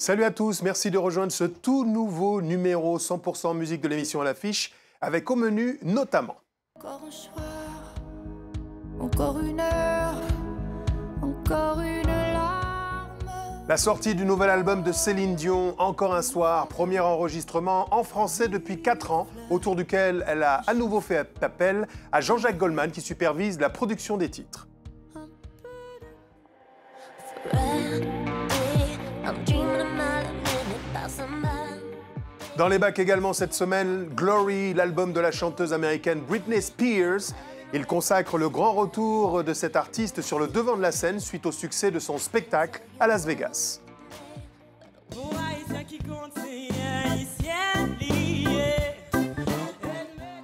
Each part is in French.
Salut à tous, merci de rejoindre ce tout nouveau numéro 100% musique de l'émission À l'affiche, avec au menu notamment... Encore un soir, encore une heure, encore une larme. La sortie du nouvel album de Céline Dion, Encore un soir, premier enregistrement en français depuis 4 ans, autour duquel elle a à nouveau fait appel à Jean-Jacques Goldman qui supervise la production des titres. Dans les bacs également cette semaine, Glory, l'album de la chanteuse américaine Britney Spears. Il consacre le grand retour de cet artiste sur le devant de la scène suite au succès de son spectacle à Las Vegas.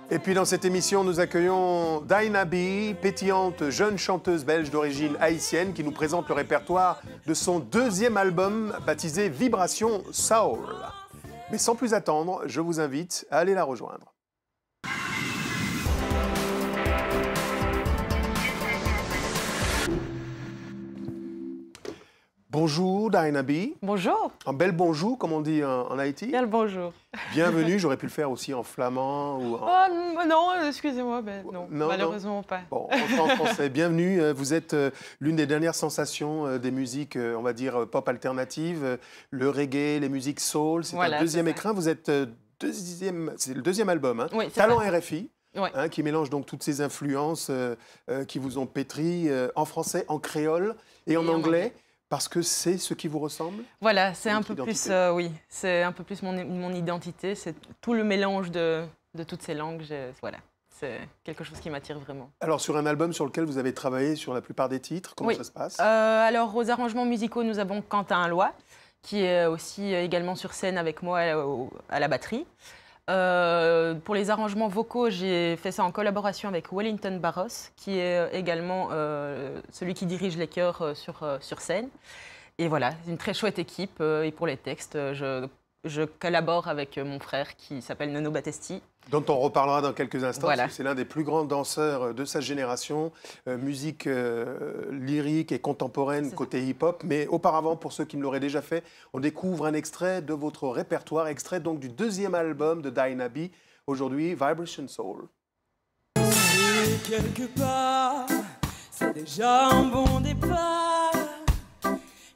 Et puis dans cette émission, nous accueillons Dinah B, pétillante jeune chanteuse belge d'origine haïtienne qui nous présente le répertoire de son deuxième album baptisé Vibration Soul. Mais sans plus attendre, je vous invite à aller la rejoindre. Bonjour Dinah B. Bonjour. Un bel bonjour, comme on dit en Haïti. Bien le bonjour. Bienvenue, j'aurais pu le faire aussi en flamand ou en... Oh, non, excusez-moi, mais non, malheureusement pas. Bon, on fera en français. Bienvenue, vous êtes l'une des dernières sensations des musiques, on va dire, pop alternatives, le reggae, les musiques soul. C'est un deuxième écrin, vous êtes c'est le deuxième album, hein. Oui, Talent RFI. Ouais. Hein, qui mélange donc toutes ces influences qui vous ont pétri en français, en créole et en anglais. Parce que c'est ce qui vous ressemble? Voilà, c'est un peu plus, oui, c'est un peu plus mon identité. C'est tout le mélange de toutes ces langues. Voilà, c'est quelque chose qui m'attire vraiment. Alors, sur un album sur lequel vous avez travaillé sur la plupart des titres, comment ça se passe? Alors, aux arrangements musicaux, nous avons Quentin Loy, qui est aussi également sur scène avec moi à la batterie. Pour les arrangements vocaux, j'ai fait ça en collaboration avec Wellington Barros, qui est également celui qui dirige les chœurs sur scène. Et voilà, c'est une très chouette équipe. Et pour les textes, je collabore avec mon frère qui s'appelle Nono Battesti. Dont on reparlera dans quelques instants. Voilà. C'est l'un des plus grands danseurs de sa génération, musique lyrique et contemporaine côté hip-hop. Mais auparavant, pour ceux qui me l'auraient déjà fait, on découvre un extrait de votre répertoire, extrait donc du deuxième album de Dinah B, aujourd'hui Vibration Soul. Et quelque part, c'est déjà un bon départ.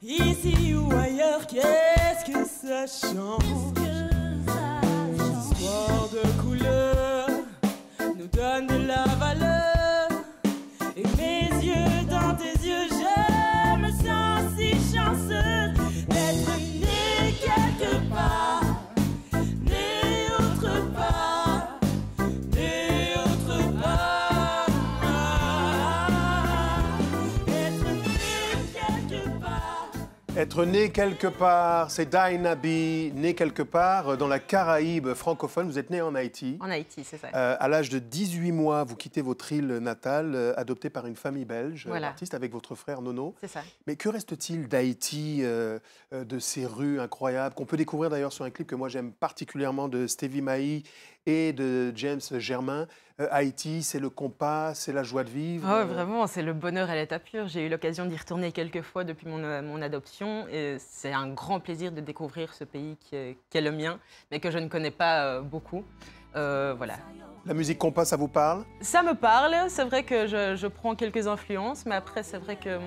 Ici ou ailleurs, qu'est-ce que ça change? L'histoire de couleur nous donne de la valeur. Et mes yeux dans tes yeux, je me sens si chanceuse d'être née quelque part, née autre part, née autre part. Être née quelque part. Être né quelque part, c'est Dinah B, né quelque part dans la Caraïbe francophone. Vous êtes né en Haïti. En Haïti, c'est ça. À l'âge de 18 mois, vous quittez votre île natale, adoptée par une famille belge, artiste, avec votre frère Nono. C'est ça. Mais que reste-t-il d'Haïti, de ces rues incroyables, qu'on peut découvrir d'ailleurs sur un clip que moi j'aime particulièrement de Stevie Maï et de James Germain. Haïti, c'est le compas, c'est la joie de vivre. Oh, vraiment, c'est le bonheur à l'état pur. J'ai eu l'occasion d'y retourner quelques fois depuis mon adoption et c'est un grand plaisir de découvrir ce pays qui est le mien, mais que je ne connais pas beaucoup. Voilà. La musique compas, ça vous parle? Ça me parle, c'est vrai que je prends quelques influences, mais après c'est vrai que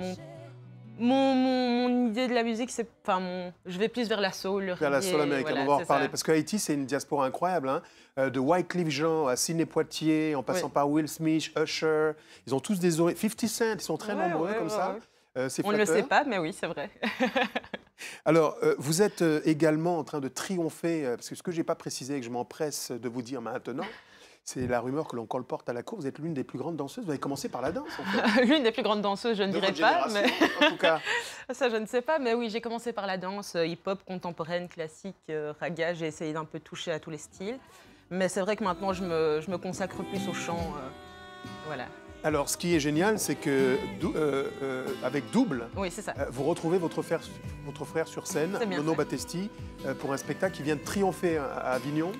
mon idée de la musique, c'est, je vais plus vers la soul, le reggae. Vers la soul américaine, voilà, on va en reparler. Ça. Parce qu'Haïti, c'est une diaspora incroyable. Hein, de Wyclef Jean à Sidney Poitier, en passant par Will Smith, Usher. Ils ont tous des oreilles. 50 Cent, ils sont très nombreux comme ça. C'est on ne le sait pas, mais oui, c'est vrai. Alors, vous êtes également en train de triompher, parce que ce que je n'ai pas précisé et que je m'empresse de vous dire maintenant, c'est la rumeur que l'on colporte à la cour. Vous êtes l'une des plus grandes danseuses. Vous avez commencé par la danse, en fait. L'une des plus grandes danseuses, je ne dirais pas. Mais... en tout cas. Ça, je ne sais pas. Mais oui, j'ai commencé par la danse hip-hop, contemporaine, classique, raga. J'ai essayé d'un peu toucher à tous les styles. Mais c'est vrai que maintenant, je me consacre plus au chant. Voilà. Alors, ce qui est génial, c'est que avec Double, oui, c'est ça. Vous retrouvez votre frère sur scène, Nono Battesti, pour un spectacle qui vient de triompher à Avignon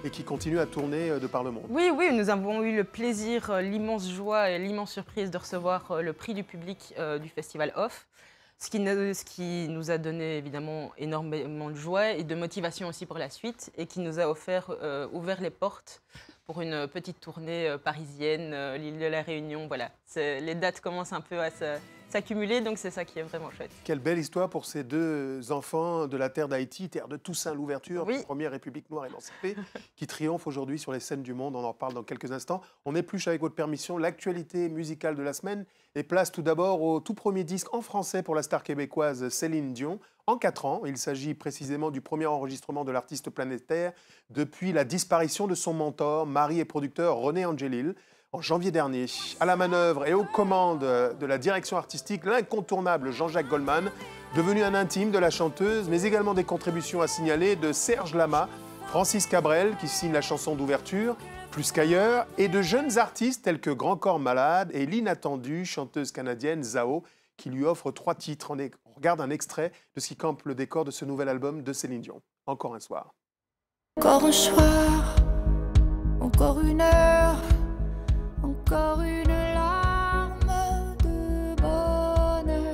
et qui continue à tourner de par le monde. Oui, nous avons eu le plaisir, l'immense joie et l'immense surprise de recevoir le prix du public du Festival Off. Ce qui nous a donné évidemment énormément de joie et de motivation aussi pour la suite et qui nous a ouvert les portes pour une petite tournée parisienne, l'île de la Réunion. Voilà, les dates commencent un peu à s'accumuler, donc c'est ça qui est vraiment chouette. Quelle belle histoire pour ces deux enfants de la terre d'Haïti, terre de Toussaint Louverture, Oui. première république noire émancipée, qui triomphe aujourd'hui sur les scènes du monde. On en reparle dans quelques instants. On épluche avec votre permission l'actualité musicale de la semaine et place tout d'abord au tout premier disque en français pour la star québécoise Céline Dion. En 4 ans, il s'agit précisément du premier enregistrement de l'artiste planétaire depuis la disparition de son mentor, mari et producteur René Angelil, en janvier dernier. À la manœuvre et aux commandes de la direction artistique, l'incontournable Jean-Jacques Goldman, devenu un intime de la chanteuse, mais également des contributions à signaler de Serge Lama, Francis Cabrel, qui signe la chanson d'ouverture, Plus qu'ailleurs, et de jeunes artistes tels que Grand Corps Malade et l'inattendue chanteuse canadienne Zao, qui lui offre 3 titres. On regarde un extrait de ce qui campe le décor de ce nouvel album de Céline Dion. Encore un soir. Encore un soir, encore une heure, encore une larme de bonheur,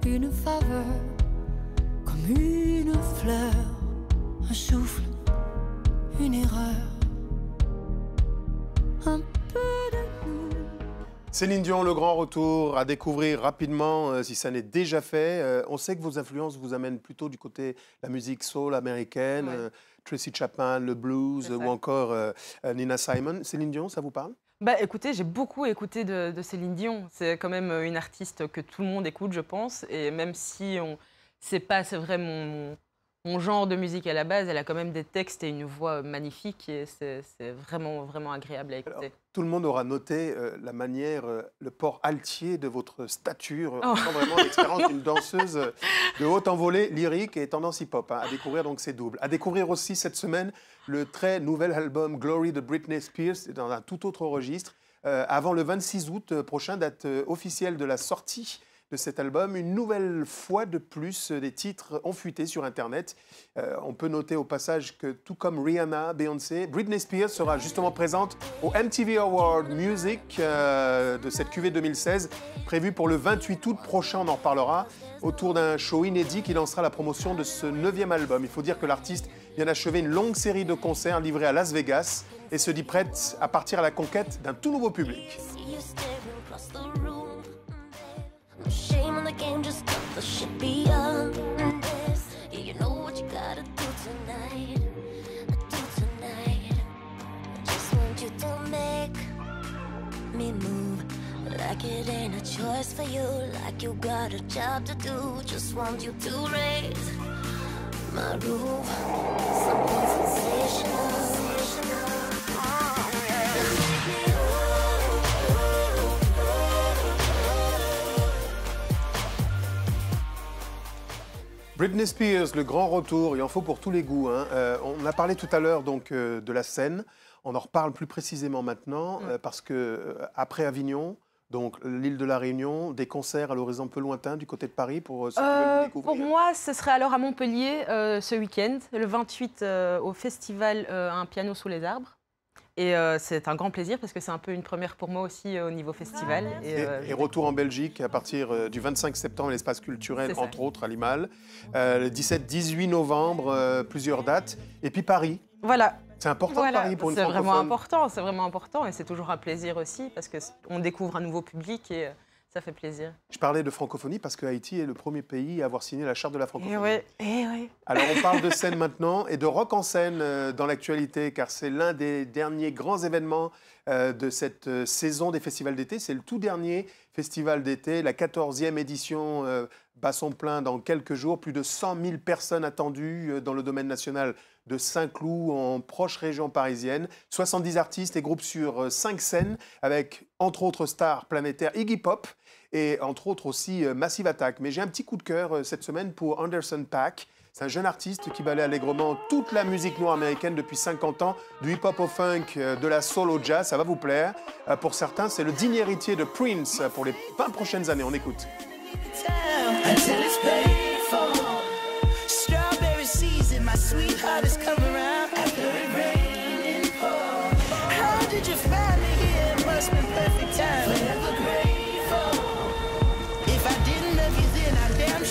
une faveur comme une fleur, un souffle, une erreur, un peu de nous. Céline Dion, le grand retour à découvrir rapidement, si ça n'est déjà fait. On sait que vos influences vous amènent plutôt du côté de la musique soul américaine, Ouais. Tracy Chapman, le blues C'est ça. ou encore Nina Simon. Céline Dion, ça vous parle? Bah écoutez, j'ai beaucoup écouté de Céline Dion. C'est quand même une artiste que tout le monde écoute, je pense. Et même si c'est vrai mon genre de musique à la base, elle a quand même des textes et une voix magnifique. Et c'est vraiment, vraiment agréable à écouter. Alors, tout le monde aura noté la manière, le port altier de votre stature. On Oh. sent vraiment l'expérience d'une danseuse de haute envolée, lyrique et tendance hip-hop. À découvrir donc c'est double. À découvrir aussi cette semaine le très nouvel album Glory de Britney Spears dans un tout autre registre. Avant le 26 août prochain, date officielle de la sortie de cet album. Une nouvelle fois de plus, des titres ont fuité sur Internet. On peut noter au passage que tout comme Rihanna, Beyoncé, Britney Spears sera justement présente au MTV Award Music de cette QV 2016, prévue pour le 28 août prochain, on en reparlera, autour d'un show inédit qui lancera la promotion de ce 9e album. Il faut dire que l'artiste vient d'achever une longue série de concerts livrés à Las Vegas et se dit prête à partir à la conquête d'un tout nouveau public. See you staring across the room. No shame in the game, just cut the shit beyond this. Yeah, you know what you gotta do tonight. I just want you to make me move like it ain't a choice for you, like you got a job to do. Just want you to raise my roof, something sensational. Britney Spears, le grand retour, il en faut pour tous les goûts. Hein. On a parlé tout à l'heure donc de la scène. On en reparle plus précisément maintenant parce que après Avignon, donc l'île de la Réunion, des concerts à l'horizon peu lointain du côté de Paris pour ceux qui veulent vous découvrir. Pour moi, ce serait alors à Montpellier ce week-end, le 28 au festival Un piano sous les arbres. Et c'est un grand plaisir parce que c'est un peu une première pour moi aussi au niveau festival. Et retour en Belgique à partir du 25 septembre, à l'espace culturel, C'est ça. entre autres, à Limal. Le 17-18 novembre, plusieurs dates. Et puis Paris. Voilà. C'est important Voilà, Paris pour une c'est vraiment francophone. important, c'est vraiment important et c'est toujours un plaisir aussi parce qu'on découvre un nouveau public et ça fait plaisir. Je parlais de francophonie parce que Haïti est le premier pays à avoir signé la charte de la francophonie. Et ouais. Alors on parle de scène maintenant et de rock en scène dans l'actualité car c'est l'un des derniers grands événements de cette saison des festivals d'été. C'est le tout dernier festival d'été, la 14e édition bat son plein dans quelques jours. Plus de 100 000 personnes attendues dans le domaine national de Saint-Cloud en proche région parisienne. 70 artistes et groupes sur 5 scènes avec entre autres stars planétaires Iggy Pop et entre autres aussi Massive Attack. Mais j'ai un petit coup de cœur cette semaine pour Anderson .Paak. C'est un jeune artiste qui balaie allègrement toute la musique noire américaine depuis 50 ans, du hip-hop au funk, de la soul au jazz, ça va vous plaire. Pour certains, c'est le digne héritier de Prince pour les 20 prochaines années. On écoute. Until it's paid for. Strawberry season, my sweetheart has come around after it rained and poured. How did you find me here? It must been perfect time. Forever grateful. If I didn't love you then, I damn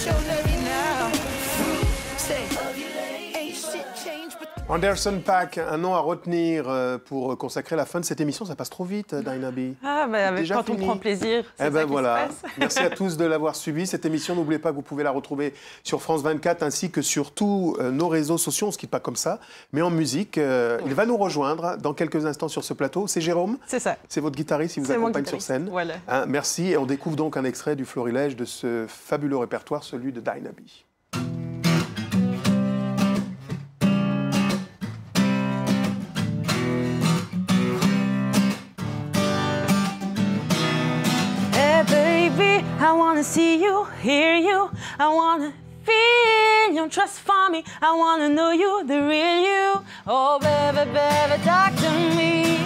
Anderson .Paak, un nom à retenir pour consacrer la fin de cette émission. Ça passe trop vite, Dinah B. Ah, bah, Déjà quand fini. on prend plaisir, c'est Eh ben ça qui voilà. se passe. Merci à tous de l'avoir suivi. Cette émission, n'oubliez pas que vous pouvez la retrouver sur France 24 ainsi que sur tous nos réseaux sociaux. On ne se quitte pas comme ça, mais en musique. Il va nous rejoindre dans quelques instants sur ce plateau. C'est Jérôme. C'est ça. C'est votre guitariste, il vous C'est mon accompagne sur guitariste, scène. voilà. Hein, merci. Et on découvre donc un extrait du florilège de ce fabuleux répertoire, celui de Dinah B. Hey baby, I wanna see you, hear you. I wanna feel your trust for me. I wanna know you, the real you. Oh baby, baby, talk to me.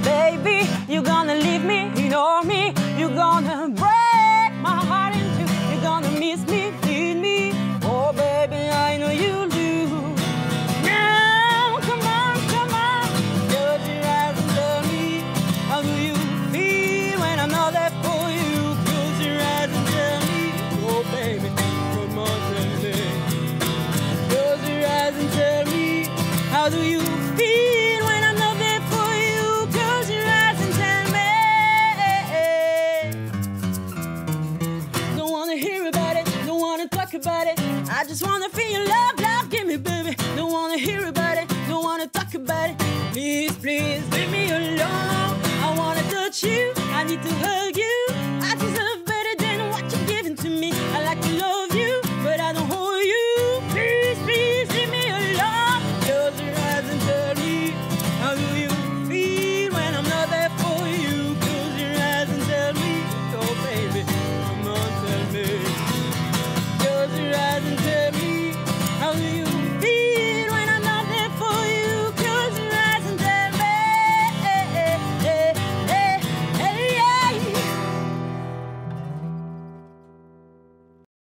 Baby, you gonna leave me, ignore me. You gonna break my heart in two. You gonna miss me, need me. Oh baby, I know you do. Now, come on, close your eyes and tell me. How do you feel when I'm not there for you? Close your eyes and tell me. Oh baby, come on, tell me. Close your eyes and tell me. How do you feel when I'm not there for you? Close your eyes and tell me. Don't wanna hear about it, don't wanna talk about it. I just wanna feel your love, love, give me, baby. Don't wanna hear about it.